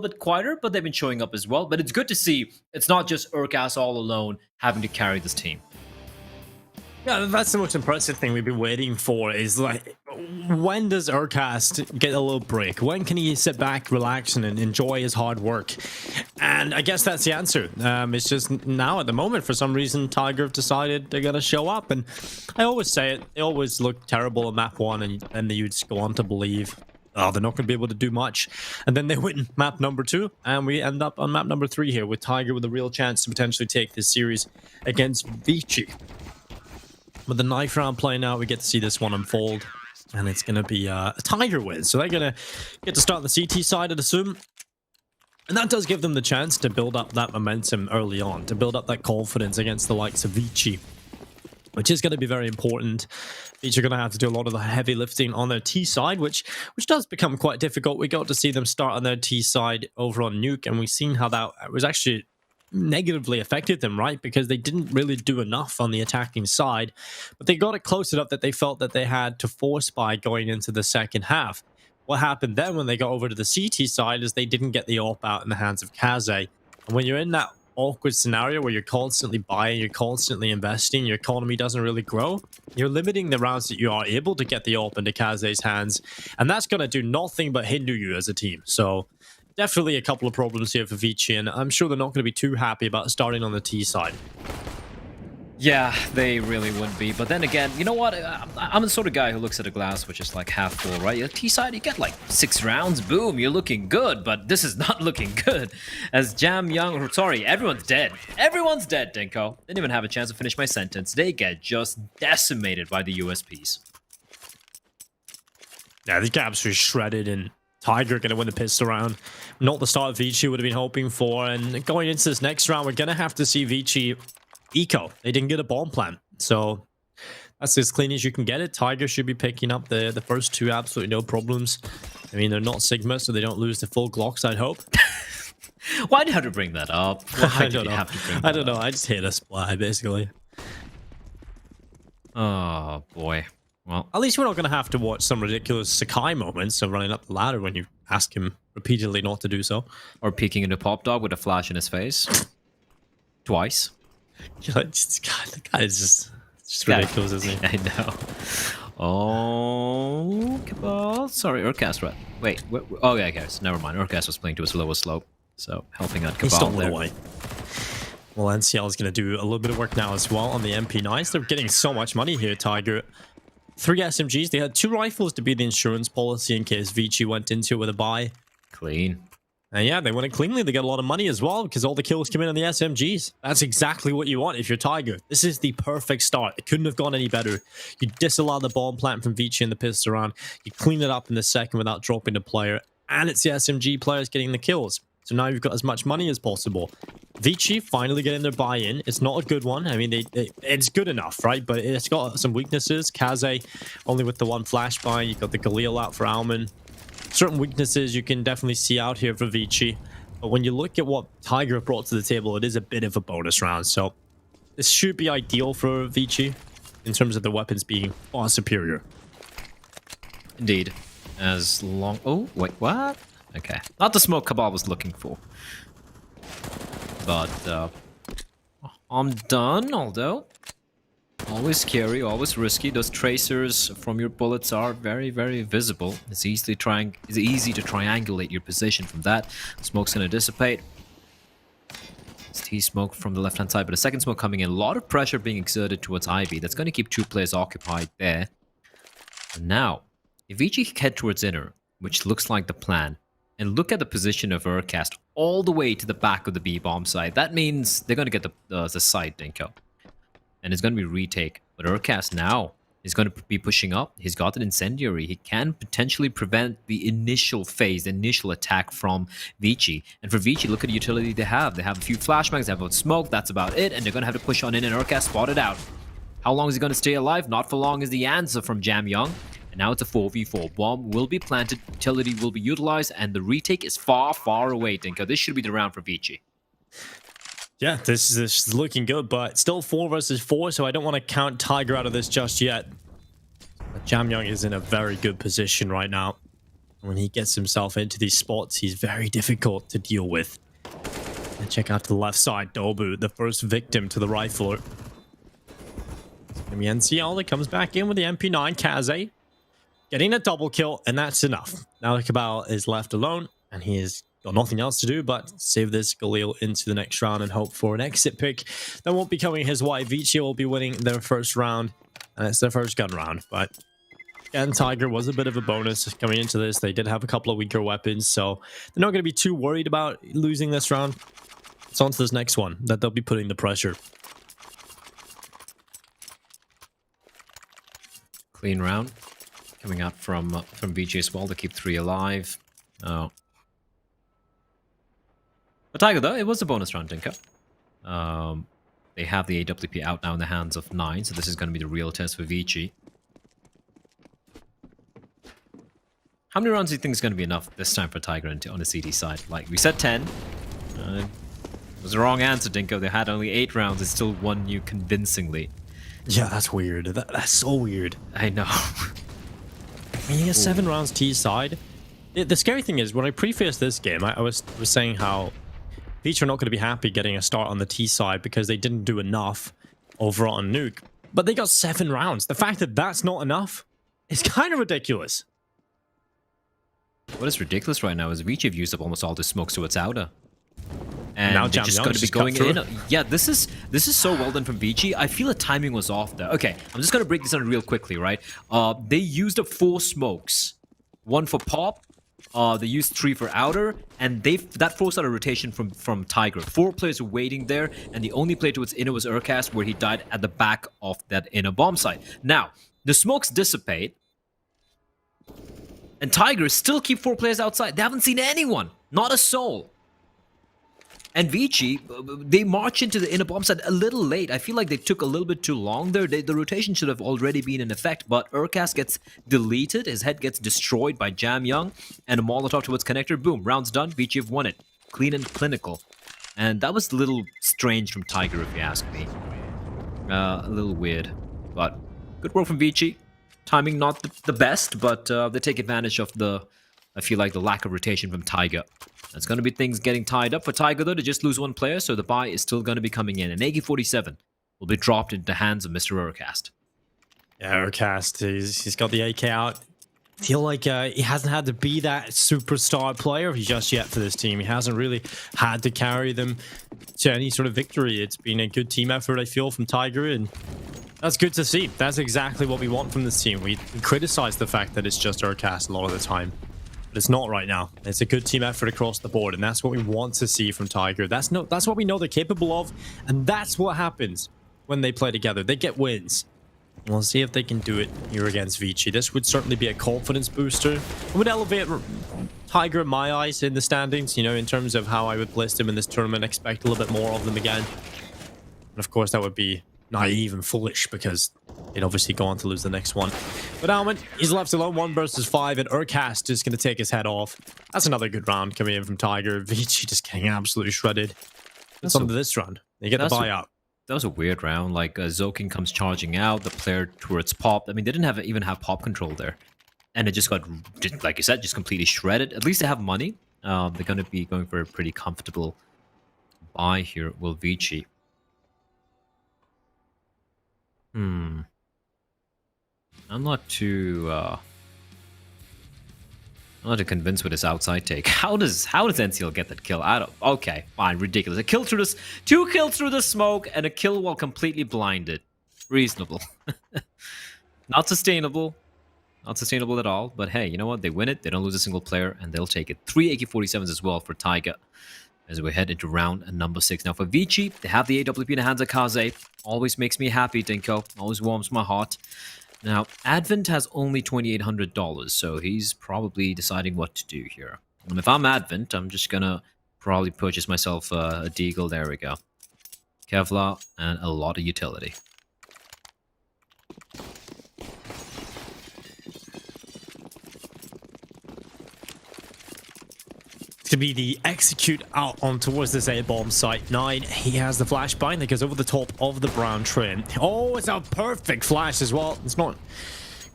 bit quieter, but they've been showing up as well. But it's good to see it's not just Urkas all alone having to carry this team. Yeah, that's the most impressive thing we've been waiting for is like, when does Urcast get a little break? When can he sit back, relax, and enjoy his hard work? And I guess that's the answer. It's just now at the moment, for some reason, Tiger have decided they're going to show up. And I always say it, they always look terrible at map 1, and then you'd just go on to believe, oh, they're not going to be able to do much. And then they win map number 2, and we end up on map number 3 here with Tiger with a real chance to potentially take this series against ViCi. With the knife round playing out, we get to see this one unfold, and it's going to be a Tiger win. So they're going to get to start the CT side, I'd assume. And that does give them the chance to build up that momentum early on, to build up that confidence against the likes of ViCi, which is going to be very important. ViCi are going to have to do a lot of the heavy lifting on their T side, which does become quite difficult. We got to see them start on their T side over on Nuke, and we've seen how that was actually negatively affected them, right? Because they didn't really do enough on the attacking side, but they got it close enough that they felt that they had to force by going into the second half. What happened then when they got over to the CT side is they didn't get the AWP out in the hands of Kaze. And when you're in that awkward scenario where you're constantly buying, you're constantly investing, your economy doesn't really grow, you're limiting the rounds that you are able to get the AWP into Kaze's hands, and that's going to do nothing but hinder you as a team. So definitely a couple of problems here for ViCi, and I'm sure they're not going to be too happy about starting on the T side. Yeah, they really would be. But then again, you know what? I'm the sort of guy who looks at a glass which is like half full, right? Your T side, you get like 6 rounds, boom, you're looking good. But this is not looking good. As Jam Young, sorry, everyone's dead. Everyone's dead, Denko. Didn't even have a chance to finish my sentence. They get just decimated by the USPs. Yeah, they get absolutely shredded, and Tiger going to win the pistol round. Not the start ViCi would have been hoping for. And going into this next round, we're going to have to see ViCi eco. They didn't get a bomb plant. So that's as clean as you can get it. Tiger should be picking up the first 2, absolutely no problems. I mean, they're not Sigma, so they don't lose the full Glocks, I'd hope. Why do you have to bring that up? I don't know. I don't know. I just hate a splat, basically. Oh, boy. Well, at least we're not going to have to watch some ridiculous Sakai moments of running up the ladder when you ask him repeatedly not to do so. Or peeking into Pop Dog with a flash in his face. Twice. You know, God, the guy is just ridiculous, isn't he? I know. Oh, Cabal. Sorry, Urcast, right? Wait, oh yeah, guys, never mind. Urcast was playing to his lowest slope, so helping out Cabal. He stole it away. Well, NCL is going to do a little bit of work now as well on the MP9s. They're getting so much money here, Tiger. 3 SMGs. They had 2 rifles to be the insurance policy in case ViCi went into it with a buy. Clean. And yeah, they won it cleanly. They got a lot of money as well because all the kills come in on the SMGs. That's exactly what you want if you're Tiger. This is the perfect start. It couldn't have gone any better. You disallow the bomb plant from ViCi in the pistol round. You clean it up in the second without dropping the player. And it's the SMG players getting the kills. So now you've got as much money as possible. ViCi finally getting their buy-in. It's not a good one. I mean, it's good enough, right? But it's got some weaknesses. Kaze, only with the 1 flash buy. You've got the Galil out for Alman. Certain weaknesses you can definitely see out here for ViCi. But when you look at what Tiger brought to the table, it is a bit of a bonus round. So this should be ideal for ViCi in terms of the weapons being far superior. Indeed. As long... Oh, wait, what? Okay. Not the smoke Cabal was looking for. But, I'm done, although... Always scary, always risky. Those tracers from your bullets are very, very visible. It's easy to triangulate your position from that. Smoke's gonna dissipate. It's T-smoke from the left-hand side, but a second smoke coming in. A lot of pressure being exerted towards Ivy. That's gonna keep 2 players occupied there. And now, if ViCi head towards inner, which looks like the plan, and look at the position of Urcast all the way to the back of the B-bomb side, that means they're gonna get the side, Dinko. And it's going to be retake. But Urcast now is going to be pushing up. He's got an incendiary. He can potentially prevent the initial phase, the initial attack from ViCi. And for ViCi, look at the utility they have. They have a few flashbangs, they have a smoke, that's about it. And they're going to have to push on in, and Urcast spotted out. How long is he going to stay alive? Not for long is the answer from Jam Young. And now it's a 4v4. Bomb will be planted, utility will be utilized, and the retake is far, far away, Dinko. This should be the round for ViCi. Yeah, this is looking good, but still 4 versus 4, so I don't want to count Tiger out of this just yet. But Jam Young is in a very good position right now. When he gets himself into these spots, he's very difficult to deal with. And check out to the left side, Dobu, the first victim to the rifler. It's going to be NCL that comes back in with the MP9. Kaze getting a double kill, and that's enough. Now Cabal is left alone, and he has got nothing else to do but save this Galil into the next round and hope for an exit pick that won't be coming his way. ViCi will be winning their first round, and it's their first gun round. But again, Tiger was a bit of a bonus coming into this. They did have a couple of weaker weapons, so they're not going to be too worried about losing this round. It's on to this next one that they'll be putting the pressure. Clean round coming out from ViCi as well to keep 3 alive. Oh. For Tiger, though, it was a bonus round, Dinka. They have the AWP out now in the hands of 9, so this is going to be the real test for ViCi. How many rounds do you think is going to be enough this time for Tiger on the CD side? Like, we said 10. It was the wrong answer, Dinko. They had only 8 rounds. It still won you convincingly. Yeah, that's weird. That's so weird. I know. I mean, he has 7 rounds T side. The scary thing is, when I prefaced this game, I was saying how ViCi are not going to be happy getting a start on the T side because they didn't do enough over on Nuke. But they got 7 rounds. The fact that that's not enough is kind of ridiculous. What is ridiculous right now is ViCi have used up almost all the smokes to its outer. And now they're just going to be going in. Yeah, this is so well done from ViCi. I feel the timing was off there. Okay, I'm just going to break this down real quickly, right? They used up 4 smokes. 1 for pop. They used 3 for outer, and that forced out a rotation from Tiger. 4 players were waiting there, and the only player towards inner was Urcast, where he died at the back of that inner bomb site. Now, the smokes dissipate, and Tigers still keep 4 players outside. They haven't seen anyone. Not a soul. And ViCi, they march into the inner bomb site a little late. I feel like they took a little bit too long there. The rotation should have already been in effect, but Urcast gets deleted. His head gets destroyed by Jam Young, and a Molotov towards connector. Boom, round's done. ViCi have won it. Clean and clinical. And that was a little strange from Tiger, if you ask me. A little weird. But good work from ViCi. Timing not the best, but they take advantage of I feel like the lack of rotation from Tiger. That's going to be things getting tied up for Tiger, though, to just lose 1 player, so the buy is still going to be coming in. And AK-47 will be dropped into the hands of Mr. Urcast. Yeah, Urcast, he's got the AK out. I feel like he hasn't had to be that superstar player just yet for this team. He hasn't really had to carry them to any sort of victory. It's been a good team effort, I feel, from Tiger, and that's good to see. That's exactly what we want from this team. We criticize the fact that it's just Urcast a lot of the time. But it's not right now. It's a good team effort across the board, and that's what we want to see from Tiger. That's what we know they're capable of, and that's what happens when they play together. They get wins. We'll see if they can do it here against ViCi. This would certainly be a confidence booster. It would elevate Tiger in my eyes in the standings, you know, in terms of how I would place them in this tournament. Expect a little bit more of them again. And of course, that would be naive and foolish because they'd obviously go on to lose the next one. But Alman, he's left alone 1 versus 5, and Urcast is going to take his head off. That's another good round coming in from Tiger. ViCi just getting absolutely shredded. It's on to this round. They get the buyout. That was a weird round. Like, Zoking comes charging out, the player towards Pop. I mean, they didn't even have Pop control there. And it just got, like you said, just completely shredded. At least they have money. They're going to be going for a pretty comfortable buy here, will ViCi. I'm not too convinced with this outside take. How does NCL get that kill? Okay, fine, ridiculous. 2 kills through the smoke and a kill while completely blinded. Reasonable. Not sustainable. Not sustainable at all. But hey, you know what? They win it. They don't lose a single player, and they'll take it. 3 AK-47s as well for Tiger as we head into round number 6. Now for ViCi, they have the AWP in the hands of Kaze. Always makes me happy, Dinko. Always warms my heart. Now, Advent has only $2,800, so he's probably deciding what to do here. And if I'm Advent, I'm just gonna probably purchase myself a Deagle. There we go. Kevlar and a lot of utility. To be the execute out on towards this A-bomb site. 9, he has the flashbang that goes over the top of the brown trim. Oh, it's a perfect flash as well. It's not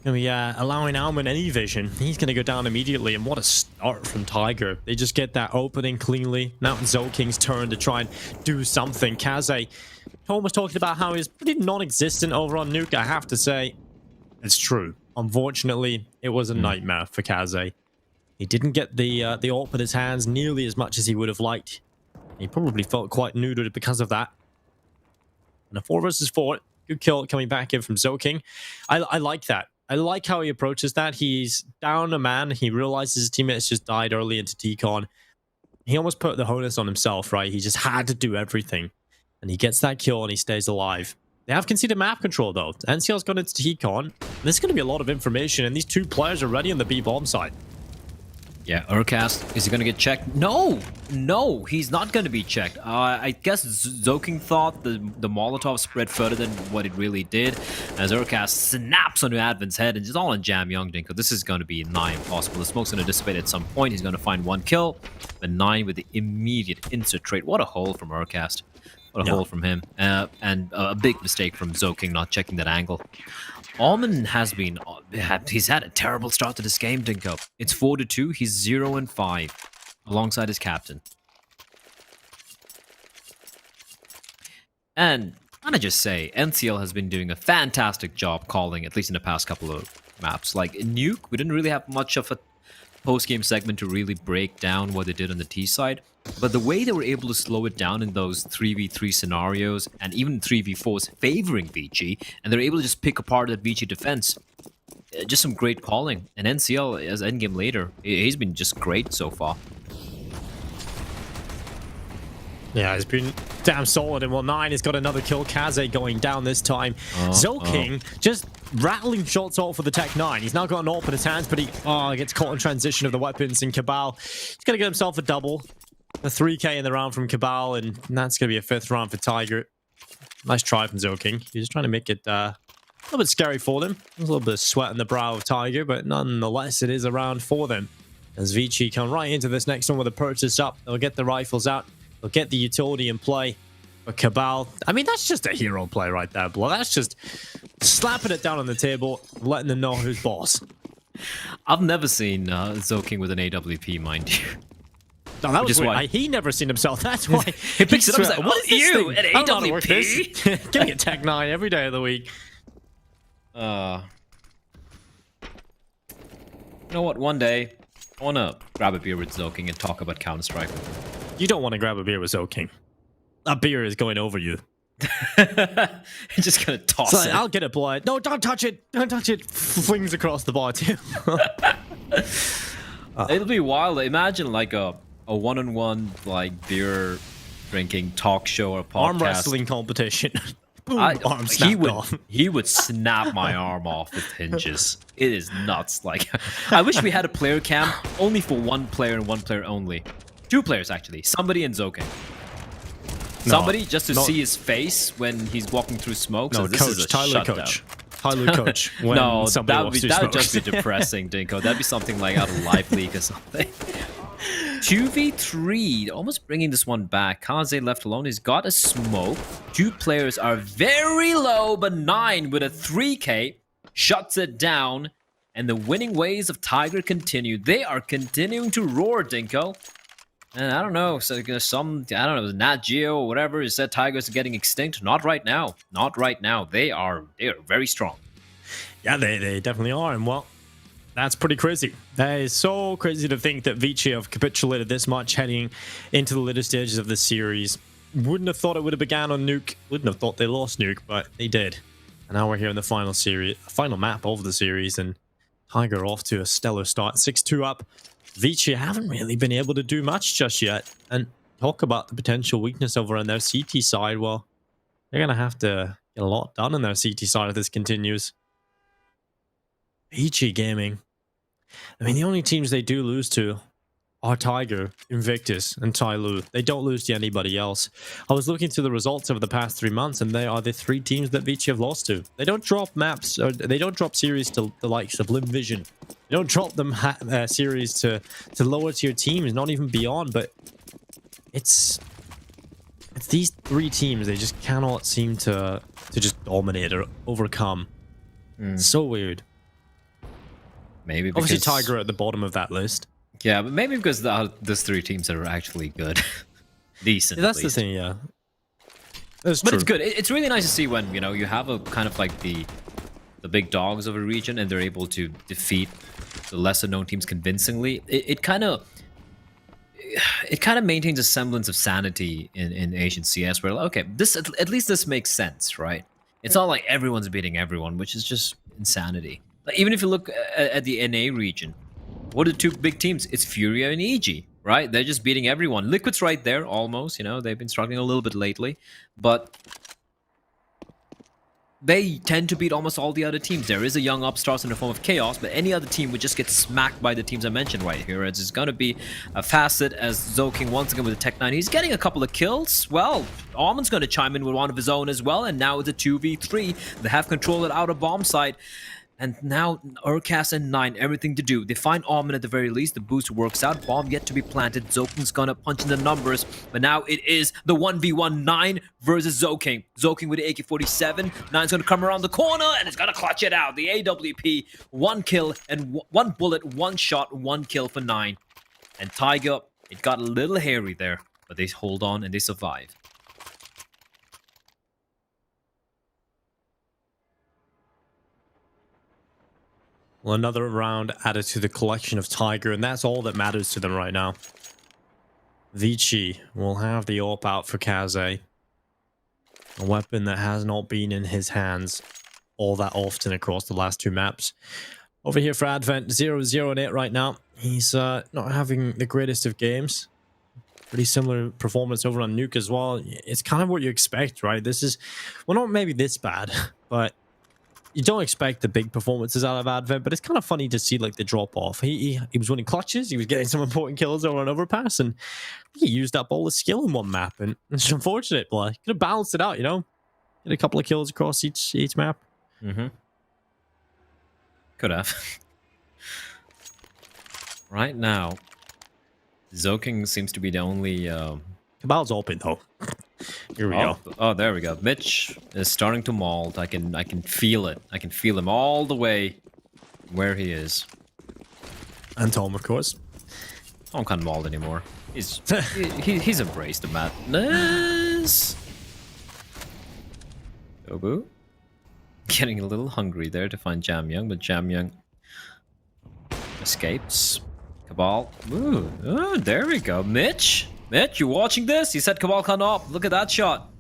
And we allowing Alman any vision. He's going to go down immediately. And what a start from Tiger. They just get that opening cleanly. Now it's Zoking's turn to try and do something. Kaze, Tom was talking about how he's pretty non-existent over on Nuke. I have to say, it's true. Unfortunately, it was a nightmare for Kaze. He didn't get the AWP in his hands nearly as much as he would have liked. He probably felt quite neutered because of that. And a 4 versus 4. Good kill coming back in from Zoking. I like that. I like how he approaches that. He's down a man. He realizes his teammates just died early into T-Con. He almost put the onus on himself, right? He just had to do everything. And he gets that kill and he stays alive. They have conceded map control, though. NCL's gone into T-Con. There's going to be a lot of information, and these 2 players are ready on the B-bomb side. Yeah, Urcast, is he going to get checked? No! No, he's not going to be checked. I guess Zoking thought the Molotov spread further than what it really did, as Urcast snaps onto Advin's head and just all on Jam Young Dinko. This is going to be nigh impossible. The smoke's going to dissipate at some point. He's going to find 1 kill, but 9 with the immediate insert trade. What a hole from Urcast. What a hole from him. And a big mistake from Zoking not checking that angle. Alman has been, he's had a terrible start to this game, Dinko. It's 4-2, he's 0-5, alongside his captain. And, can I just say, NCL has been doing a fantastic job calling, at least in the past couple of maps. Like, in Nuke, we didn't really have much of a post-game segment to really break down what they did on the T side. But the way they were able to slow it down in those 3v3 scenarios and even 3v4s favoring ViCi, and they're able to just pick apart that ViCi defense. Just some great calling. And NCL, as endgame later, he's been just great so far. Yeah, he's been damn solid. And well, 9 has got another kill. Kaze going down this time. Zoking just rattling shots off for the Tech 9. He's now got an AWP in his hands, but he gets caught in transition of the weapons. And Cabal, he's going to get himself a double. A 3k in the round from Cabal, and that's going to be a 5th round for Tiger. Nice try from Zoking. He's just trying to make it a little bit scary for them. There's a little bit of sweat in the brow of Tiger, but nonetheless, it is a round for them. As ViCi come right into this next one with a purchase up, they'll get the rifles out. They'll get the utility in play. But Cabal, I mean, that's just a hero play right there, Blood. That's just slapping it down on the table, letting them know who's boss. I've never seen Zoking with an AWP, mind you. No, that was why he never seen himself. That's why he picks it up and like, "What is you? An AWP? Give me a Tech 9 every day of the week." You know what? One day, I wanna grab a beer with Zoking and talk about Counter-Strike. You don't want to grab a beer with Zoking. That beer is going over you. He's just gonna toss it. I'll get it, Blood. No, don't touch it. Don't touch it. Flings across the bar too. It'll be wild. Imagine like a one-on-one like beer drinking talk show or podcast. Arm wrestling competition. Boom, arm snapped off. He would snap my arm off with hinges. It is nuts. Like, I wish we had a player cam only for 1 player and 1 player only. 2 players actually. Somebody and Zoking. Somebody just to see his face when he's walking through smoke. No, so this coach, is a Tyler Coach. Tyler Coach. When no, that would just be depressing, Dinko. That'd be something like out of Live League or something. 2v3, almost bringing this one back. Kaze left alone. He's got a smoke. 2 players are very low, but 9 with a 3k shuts it down. And the winning ways of Tiger continue. They are continuing to roar, Dinko. And I don't know, so I don't know, Nat Geo or whatever, is said Tigers are getting extinct. Not right now. Not right now. They are very strong. Yeah, they definitely are. And well, that's pretty crazy. That is so crazy to think that ViCi have capitulated this much heading into the later stages of this series. Wouldn't have thought it would have began on Nuke. Wouldn't have thought they lost Nuke, but they did. And now we're here in the final map of the series, and Tiger off to a stellar start. 6-2 up. ViCi haven't really been able to do much just yet. And talk about the potential weakness over on their CT side. Well, they're going to have to get a lot done on their CT side if this continues. ViCi Gaming. I mean, the only teams they do lose to are Tiger, Invictus, and Tyloo. They don't lose to anybody else. I was looking through the results over the past 3 months, and they are the 3 teams that ViCi have lost to. They don't drop maps, or they don't drop series to the likes of Lim Vision. They don't drop them series to lower tier teams, not even beyond. But it's these 3 teams they just cannot seem to just dominate or overcome. So weird. Maybe Obviously, because Tiger at the bottom of that list. yeah, but maybe because those three teams are actually good, decent Yeah, at that's the least. thing, yeah. That's But true. it's good. It's really nice to see when you have a kind of like the big dogs of a region and they're able to defeat the lesser known teams convincingly. It kind of maintains a semblance of sanity in Asian CS where, like, okay, this at least this makes sense, right? It's not like everyone's beating everyone, which is just insanity. Like, even if you look at the NA region, what are the two big teams? It's Furia and EG, right? They're just beating everyone. Liquid's right there, almost. They've been struggling a little bit lately, but they tend to beat almost all the other teams. There is a young upstart in the form of Chaos, but any other team would just get smacked by the teams I mentioned right here. It's going to be a Facet as Zoking once again with the Tech 9. He's getting a couple of kills. Well, Almond's going to chime in with one of his own as well, and now it's a 2v3. They have control of outer bomb site. And now Urcast and 9, everything to do. They find Almond at the very least. The boost works out. Bomb yet to be planted. Zoking's gonna punch in the numbers. But now it is the 1v1 9 versus Zoking. Zoking with the AK-47. 9's gonna come around the corner and it's gonna clutch it out. The AWP, one kill and one bullet, one shot, one kill for 9. And Tiger, it got a little hairy there. But they hold on and they survive. Well, another round added to the collection of Tiger, and that's all that matters to them right now. ViCi will have the AWP out for Kaze. A weapon that has not been in his hands all that often across the last two maps. Over here for Advent, 0-0 in it right now. He's not having the greatest of games. Pretty similar performance over on Nuke as well. It's kind of what you expect, right? This is, well, not maybe this bad, but you don't expect the big performances out of Advent, but it's kind of funny to see like the drop off. He was winning clutches, he was getting some important kills over an overpass, and he used up all his skill in one map, and it's unfortunate, but he could have balanced it out, Get a couple of kills across each map. Mm-hmm. Could have. Right now, Zoking seems to be the only Cabal's open though. Here we go. Oh, there we go. Mitch is starting to mold. I can feel it. I can feel him all the way where he is. And Tom, of course. Tom can't mold anymore. He's he's embraced the madness. Dobu getting a little hungry there to find Jamyoung, but Jamyoung escapes. Cabal. Ooh, oh, there we go. Mitch, you watching this? You said Cabal can't op. Look at that shot.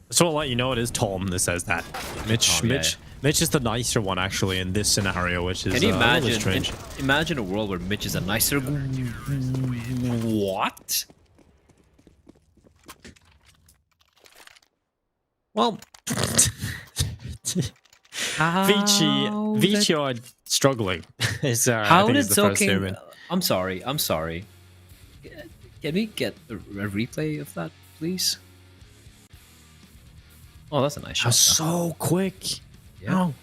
So I'll let you know it is Tom that says that. Mitch, Yeah. Mitch is the nicer one actually in this scenario, which is Can you a little imagine? strange. Imagine a world where Mitch is a nicer. What? Well, ViCi are struggling. How did Zoking? I'm sorry. Can we get a replay of that, please? Oh, that's a nice shot. That's so quick. Yeah. Oh.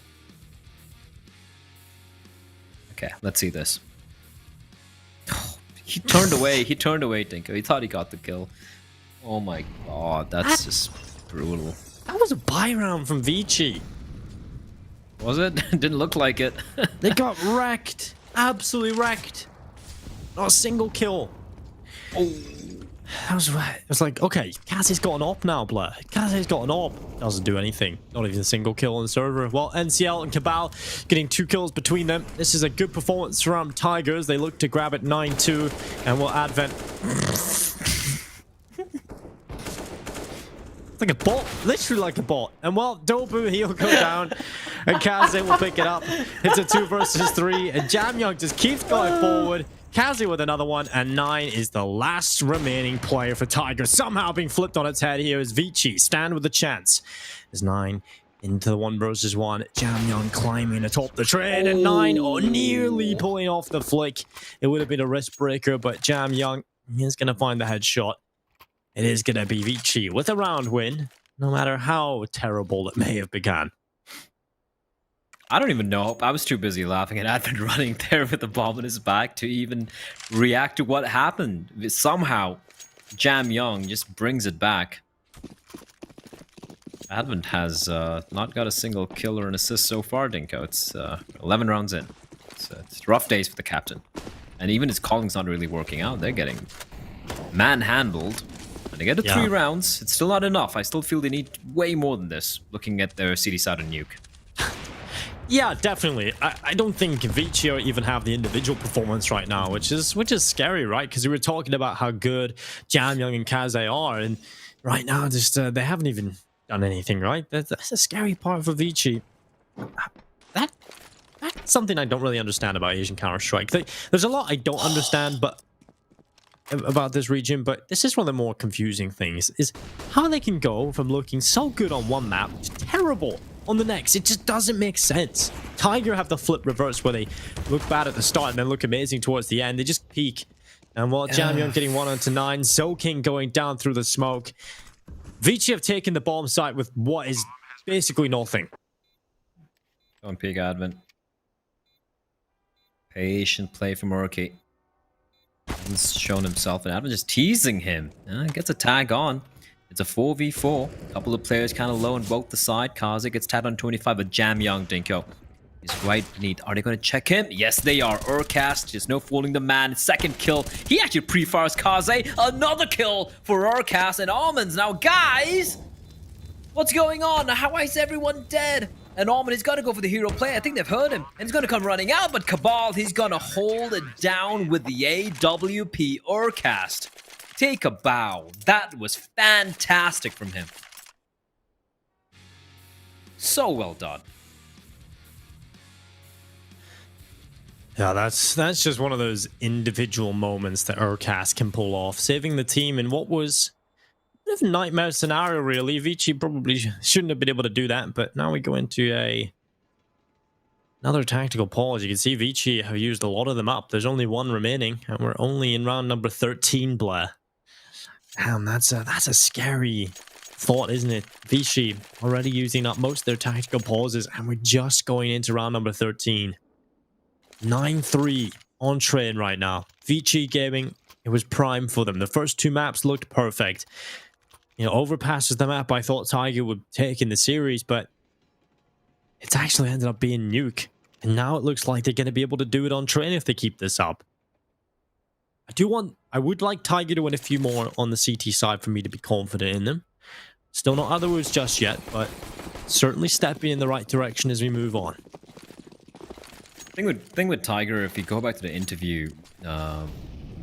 Okay, let's see this. He turned away. He turned away, Dinko. He thought he got the kill. Oh my god, that's just brutal. That was a buy round from ViCi. Was it? Didn't look like it. They got wrecked. Absolutely wrecked. Not a single kill. Oh. That was right. It was like, okay, Kaze's got an op now, Blair. Kaze's got an op. Doesn't do anything. Not even a single kill on the server. Well, NCL and Cabal getting 2 kills between them. This is a good performance from Tigers. They look to grab it 9-2. And will Advent... like a bot. Literally like a bot. And well, Dobu, he'll go down. And Kaze will pick it up. It's a 2 versus 3. And Jamyoung just keeps going forward. Kaze with another one, and 9 is the last remaining player for Tiger. Somehow being flipped on its head here is ViCi. Stand with a chance. There's 9 into the 1 versus 1. Jamyoung climbing atop the train, and 9 nearly pulling off the flick. It would have been a wrist breaker, but Jamyoung is going to find the headshot. It is going to be ViCi with a round win, no matter how terrible it may have begun. I don't even know. I was too busy laughing at Advent running there with the bomb in his back to even react to what happened. Somehow, Jamyoung just brings it back. Advent has not got a single kill or an assist so far, Dinko. It's 11 rounds in. It's rough days for the captain. And even his calling's not really working out. They're getting manhandled. And they get to 3 rounds. It's still not enough. I still feel they need way more than this, looking at their CD side and nuke. Yeah, definitely. I don't think ViCi even have the individual performance right now, which is scary, right? Because we were talking about how good Jamyoung and Kaze are, and right now just they haven't even done anything, right? That's a scary part for ViCi. That's something I don't really understand about Asian Counter-Strike. There's a lot I don't understand, but about this region, but this is one of the more confusing things, is how they can go from looking so good on one map to terrible on the next. It just doesn't make sense. Tiger have the flip reverse where they look bad at the start and then look amazing towards the end. They just peak. And while Jamyoung getting 1 onto 9, ZoKing going down through the smoke. ViCi have taken the bomb site with what is basically nothing. Don't peek Advent. Patient play from Urki. He's shown himself, and Advent just teasing him. Gets a tag on. It's a 4v4. A couple of players kind of low on both the side. Kaze gets tagged on 25 with Jamyoung, Dinko. He's right beneath. Are they going to check him? Yes, they are. Urcast, just no fooling the man. Second kill. He actually pre-fires Kaze. Another kill for Urcast and Almonds. Now, guys, what's going on? How is everyone dead? And Almond is going to go for the hero play. I think they've heard him. And he's going to come running out. But Cabal, he's going to hold it down with the AWP Urcast. Take a bow. That was fantastic from him. So well done. Yeah, that's just one of those individual moments that Urcast can pull off, saving the team in what was a bit of a nightmare scenario, really. ViCi probably shouldn't have been able to do that, but now we go into another tactical pause. You can see ViCi have used a lot of them up. There's only 1 remaining, and we're only in round number 13, Blair. Damn, that's a scary thought, isn't it? ViCi already using up most of their tactical pauses, and we're just going into round number 13. 9-3 on train right now. ViCi Gaming, it was prime for them. The first 2 maps looked perfect. You know, Overpass is the map I thought Tiger would take in the series, but it's actually ended up being Nuke. And now it looks like they're going to be able to do it on train if they keep this up. I would like Tiger to win a few more on the CT side for me to be confident in them. Still not out of the woods just yet, but certainly stepping in the right direction as we move on. Thing with Tiger, if you go back to the interview,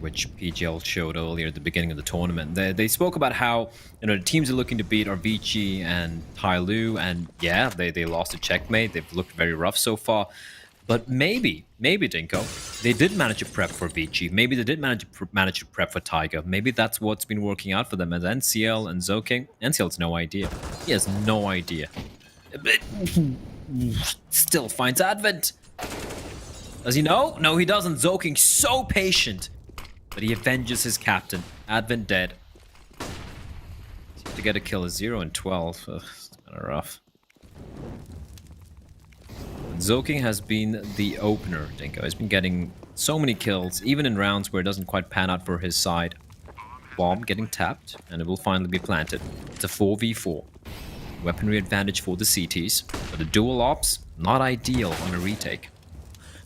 which PGL showed earlier at the beginning of the tournament, they spoke about how, you know, the teams they're looking to beat are ViCi and Tai-Lu, and yeah, they lost a checkmate. They've looked very rough so far. But maybe Dinko, they did manage to prep for ViCi. Maybe they did manage to prep for Tiger. Maybe that's what's been working out for them. As NCL and ZoKing, NCL has no idea. He has no idea. But still finds Advent. Does he know? No, he doesn't. ZoKing so patient. But he avenges his captain. Advent dead. To get a kill is 0 and 12. Ugh, it's kind of rough. ZoKing has been the opener, Dinko. He's been getting so many kills, even in rounds where it doesn't quite pan out for his side. Bomb getting tapped, and it will finally be planted. It's a 4v4. Weaponry advantage for the CTs, but the dual ops, not ideal on a retake.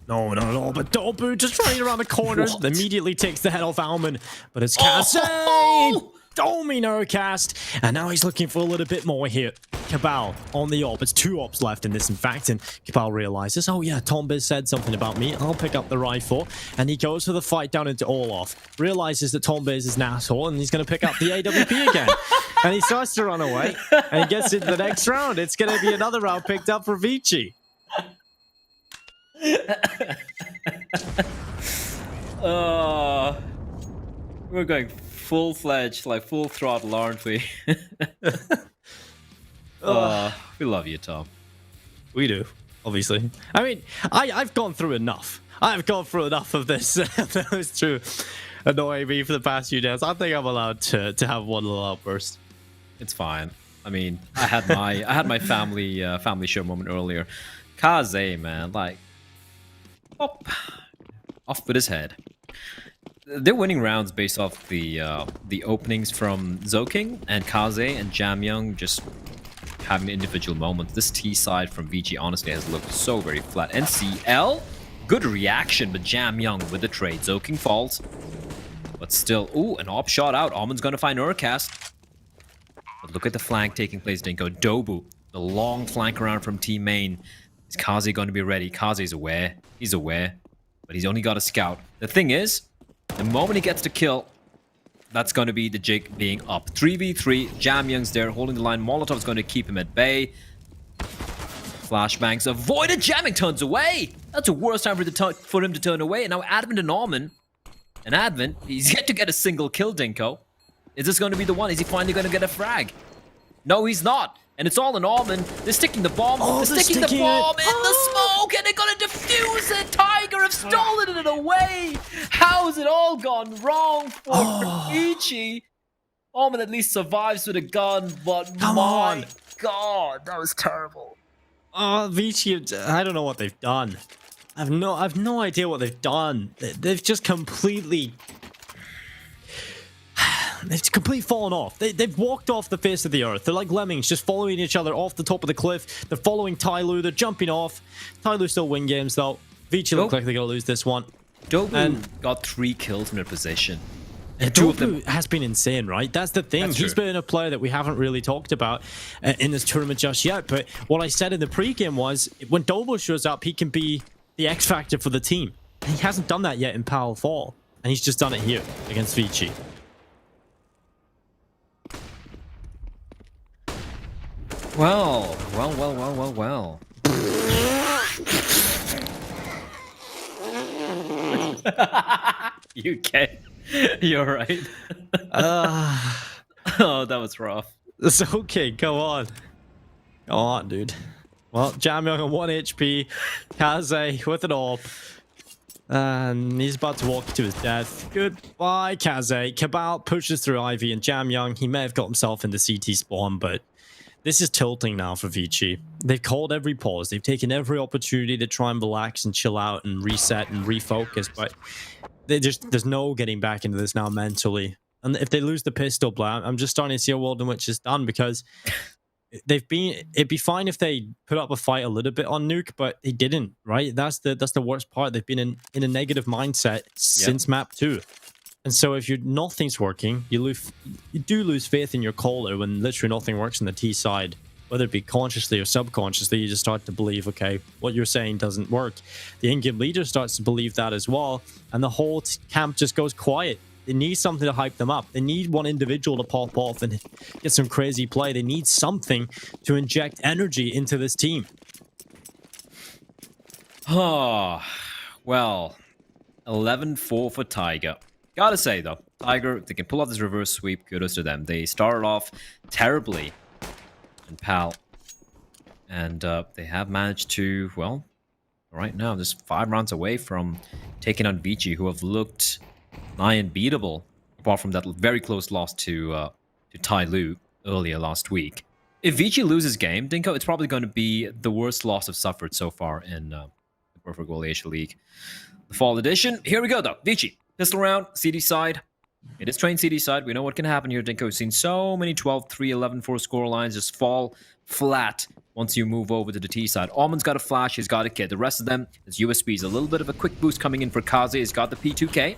No, not at all, but Dobu just running around the corners, immediately takes the head off Alman, but it's Kaze! Doming Urcast, and now he's looking for a little bit more here. Cabal on the op. It's 2 ops left in this, in fact, and Cabal realizes, oh yeah, Tombiz said something about me. I'll pick up the rifle, and he goes for the fight down into Olaf. Realizes that Tombiz is an asshole, and he's going to pick up the AWP again. And he starts to run away, and he gets into the next round. It's going to be another round picked up for ViCi. We're going full-fledged, like full throttle, aren't we? We love you, Tom. We do, obviously. I mean, I've gone through enough. I've gone through enough of this. That was true. Annoying me for the past few days. I think I'm allowed to have one little outburst. It's fine. I mean, I had my family show moment earlier. Kaze, man, like, off with his head. They're winning rounds based off the openings from ZoKing and Kaze and Jamyoung just having individual moments. This T side from ViCi honestly has looked so very flat. NCL, good reaction, but Jam Young with the trade. Zoking falls, but still, ooh, an op shot out. Almond's gonna find Urcast. But look at the flank taking place, Dinko. Dobu, the long flank around from Team Main. Is Kaze going to be ready? Kaze's aware. He's aware, but he's only got a scout. The thing is, the moment he gets the kill, that's going to be the jig being up. 3v3, Jam Young's there holding the line. Molotov's going to keep him at bay. Flashbangs avoided. Jamming turns away. That's the worst time for him to turn away. And now Advent and Norman. And Advent, he's yet to get a single kill, Dinko. Is this going to be the one? Is he finally going to get a frag? No, he's not. And it's all in Almond. They're sticking the bomb. Oh, they're sticking the bomb in the smoke, and they're going to defuse it. Tiger have stolen it away. How's it all gone wrong for ViCi? Almond at least survives with a gun, but my God, that was terrible. ViCi, I don't know what they've done. I've no idea what they've done. They've just completely... They've completely fallen off. They've walked off the face of the earth. They're like lemmings, just following each other off the top of the cliff. They're following Tyloo. They're jumping off. Tyloo still win games, though. ViCi look like they're going to lose this one. Dobu got 3 kills in their position. And Dobu has been insane, right? That's the thing. He's been a player that we haven't really talked about in this tournament just yet. But what I said in the pregame was, when Dobu shows up, he can be the X factor for the team. And he hasn't done that yet in Power Fall. And he's just done it here against ViCi. Well. You okay? You're right. Oh, that was rough. It's okay. Go on. Go on, dude. Well, Jam Young on 1 HP. Kaze with an AWP. And he's about to walk to his death. Goodbye, Kaze. Cabal pushes through Ivy and Jam Young. He may have got himself in the CT spawn, but this is tilting now for ViCi. They've called every pause. They've taken every opportunity to try and relax and chill out and reset and refocus, but there's no getting back into this now mentally. And if they lose the pistol, I'm just starting to see a world in which it's done, because it'd be fine if they put up a fight a little bit on Nuke, but they didn't, right? That's the worst part. They've been in a negative mindset since map 2. And so if nothing's working, you do lose faith in your caller when literally nothing works on the T side, whether it be consciously or subconsciously. You just start to believe, okay, what you're saying doesn't work. The in-game leader starts to believe that as well, and the whole camp just goes quiet. They need something to hype them up. They need one individual to pop off and get some crazy play. They need something to inject energy into this team. Oh, well, 11-4 for Tiger. Gotta say, though, Tiger, they can pull off this reverse sweep. Kudos to them. They started off terribly in PAL. And they have managed to, well, right now, just 5 rounds away from taking on ViCi, who have looked nigh unbeatable, apart from that very close loss to Tyloo earlier last week. If ViCi loses game, Dinko, it's probably going to be the worst loss I've suffered so far in the Perfect World Asia League. The Fall Edition. Here we go, though. ViCi. Pistol round, CD side. It is trained CD side. We know what can happen here, Dinko. We've seen so many 12-3, 11-4 score lines just fall flat once you move over to the T side. Almond's got a flash. He's got a kit. The rest of them is USBs. A little bit of a quick boost coming in for Kaze. He's got the P2K.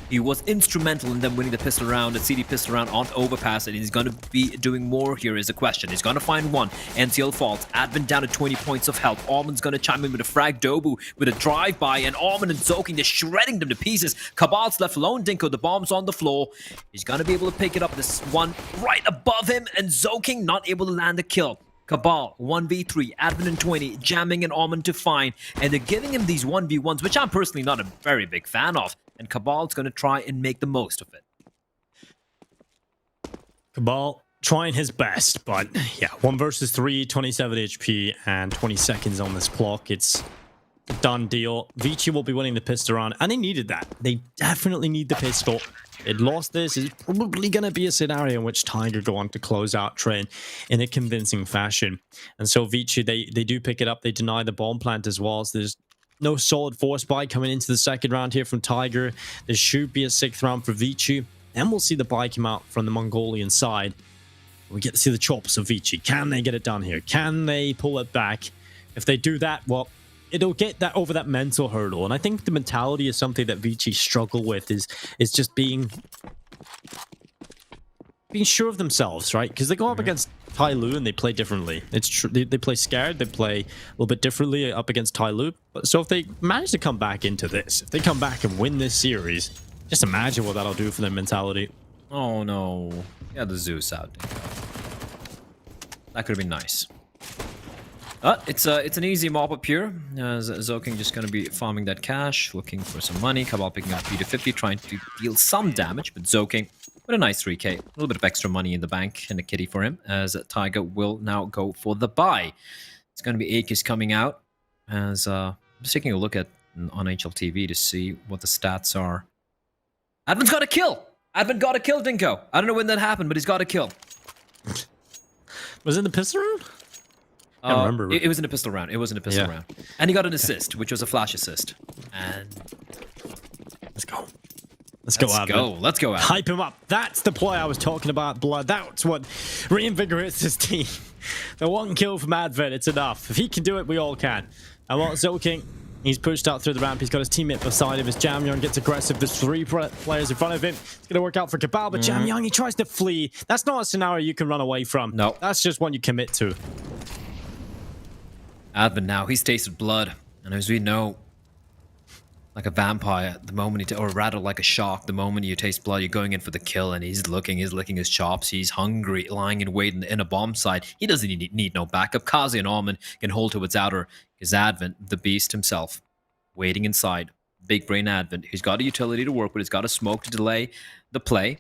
He was instrumental in them winning the pistol round, the CD pistol round on Overpass, and he's going to be doing more here is the question. He's going to find one. NCL falls. Advent down to 20 points of health. Almond's going to chime in with a frag. Dobu with a drive-by, and Almond and Zoking, they're shredding them to pieces. Cabal's left alone. Dinko, the bomb's on the floor. He's going to be able to pick it up. This one right above him, and Zoking not able to land the kill. Cabal, 1v3, Advent and 20, jamming and Almond to find, and they're giving him these 1v1s, which I'm personally not a very big fan of, and Cabal's going to try and make the most of it. Cabal trying his best, but yeah, 1 versus 3, 27 HP, and 20 seconds on this clock. It's a done deal. ViCi will be winning the pistol round, and they needed that. They definitely need the pistol. They'd lost this. It's probably going to be a scenario in which Tiger go on to close out Train in a convincing fashion. And so ViCi, they do pick it up. They deny the bomb plant as well. So there's no solid force buy coming into the second round here from Tiger. There should be a 6th round for ViCi. And we'll see the buy come out from the Mongolian side. We get to see the chops of ViCi. Can they get it done here? Can they pull it back? If they do that, well, it'll get that over that mental hurdle. And I think the mentality is something that ViCi struggle with is just being sure of themselves, right? Because they go up against Tai Lu and they play differently. It's true. They play scared. They play a little bit differently up against Tai Lu. So if they manage to come back into this, if they come back and win this series, just imagine what that'll do for their mentality. Oh no. Yeah, the Zeus out. That could have been nice. It's an easy mop up here. Zoking just going to be farming that cash, looking for some money. Cabal picking up P250, trying to deal some damage, but Zoking with a nice 3k. A little bit of extra money in the bank and a kitty for him, as Tiger will now go for the buy. It's going to be Akis coming out, as I'm just taking a look at on HLTV to see what the stats are. Advin's got a kill! Advin got a kill, Dinko. I don't know when that happened, but he's got a kill. Was it in the pistol round? I don't remember. It was in a pistol round. It was in a pistol round. And he got an assist, which was a flash assist. And let's go. Let's go, Advin. Let's go, Advin. Hype him up. That's the play I was talking about, Blood. That's what reinvigorates his team. The one kill from Advin, it's enough. If he can do it, we all can. And what Zoking, he's pushed out through the ramp. He's got his teammate beside him. As Jamyoung gets aggressive, there's 3 players in front of him. It's going to work out for Cabal, but Jamyoung, he tries to flee. That's not a scenario you can run away from. No. That's just one you commit to. Advin now, he's tasted blood. And as we know, like a vampire, the moment or rather like a shark, the moment you taste blood, you're going in for the kill, and he's licking his chops. He's hungry, lying in wait in a bomb site. He doesn't need no backup. Kazi and Alman can hold to its outer. Because Advin, the beast himself, waiting inside. Big brain Advin. He's got a utility to work with. He's got a smoke to delay the play.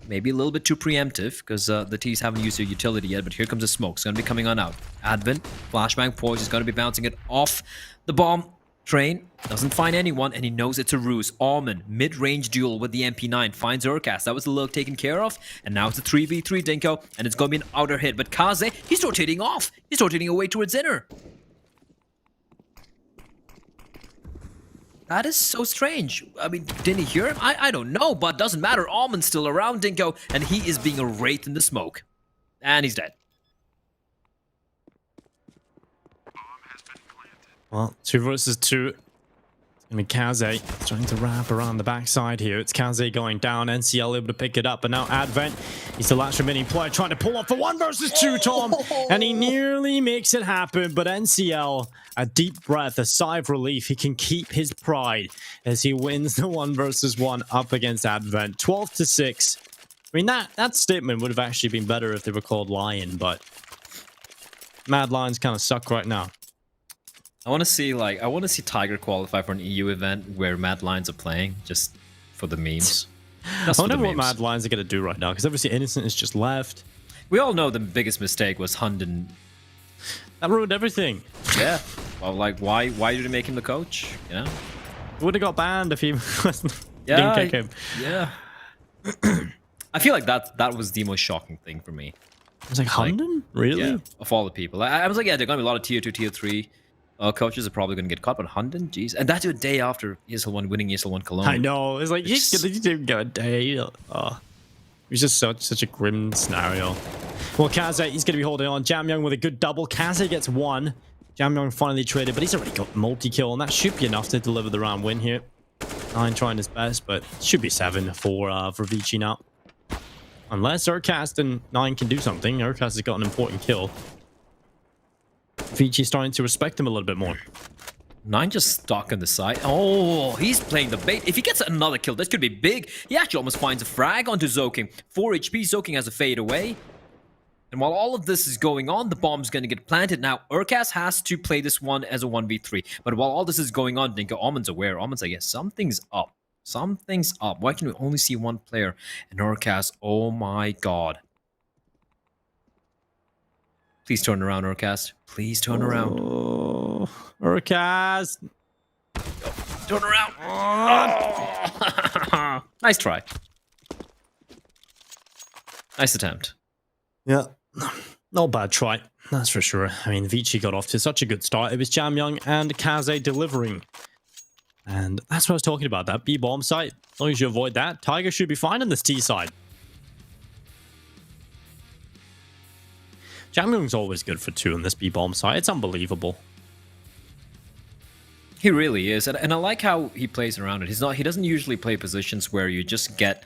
Maybe a little bit too preemptive, because the T's haven't used their utility yet, but here comes the smoke. It's going to be coming on out. Advin, flashbang poise, is going to be bouncing it off the bomb train. Doesn't find anyone, and he knows it's a ruse. Alman, mid-range duel with the MP9, finds Urkas. That was the look taken care of, and now it's a 3v3 Dinko, and it's going to be an outer hit. But Kaze, he's rotating off. He's rotating away towards inner. That is so strange. I mean, didn't he hear him? I don't know, but doesn't matter. Alman's still around Dinko, and he is being wraithed in the smoke. And he's dead. Well, 2 versus 2. I mean, Kaze trying to wrap around the backside here. It's Kaze going down. NCL able to pick it up, but now Advent, he's the last remaining player trying to pull off the 1 versus 2, Tom. And he nearly makes it happen, but NCL, a deep breath, a sigh of relief. He can keep his pride as he wins the 1 versus 1 up against Advent. 12-6. I mean, that statement would have actually been better if they were called Lion, but Mad Lions kind of suck right now. I want to see Tiger qualify for an EU event where Mad Lions are playing, just for the memes. I wonder what Mad Lions are going to do right now, because obviously Innocent is just left. We all know the biggest mistake was Hunden. That ruined everything. Yeah. Well, like, why did you make him the coach? You know? Would have got banned if he didn't kick him. Yeah. I feel like that was the most shocking thing for me. I was like, Hunden? Really? Yeah, of all the people. I was like, yeah, there are going to be a lot of tier 2, tier 3 coaches are probably going to get caught, but Hunden, jeez. And that's a day after ESL 1 winning ESL 1 Cologne. I know. It's like, you didn't get a day. It was just such a grim scenario. Well, Kaze, he's going to be holding on. Jamyoung with a good double. Kaze gets 1. Jamyoung finally traded, but he's already got multi-kill, and that should be enough to deliver the round win here. 9 trying his best, but it should be 7 for ViCi now. Unless Urcast and 9 can do something. Urcast has got an important kill. ViCi starting to respect him a little bit more. 9 just stuck on the side. Oh, he's playing the bait. If he gets another kill, this could be big. He actually almost finds a frag onto Zoking. 4 HP, Zoking has a fade away. And while all of this is going on, the bomb's going to get planted. Now, Urkas has to play this one as a 1v3. But while all this is going on, Dinko, Alman's aware. Alman's like, yeah, something's up. Something's up. Why can we only see one player? And Urkas, oh my god. Please turn around, Urkas. Please turn around. Oh, Urkas. Turn around. Oh. Nice try. Nice attempt. Yeah. No bad try. That's for sure. I mean, ViCi got off to such a good start. It was Jamyoung and Kaze delivering. And that's what I was talking about. That B-bomb site. As long as you avoid that, Tiger should be fine on this T side. Jamyung's always good for 2 on this B-bomb side. It's unbelievable. He really is, and I like how he plays around it. He doesn't usually play positions where you just get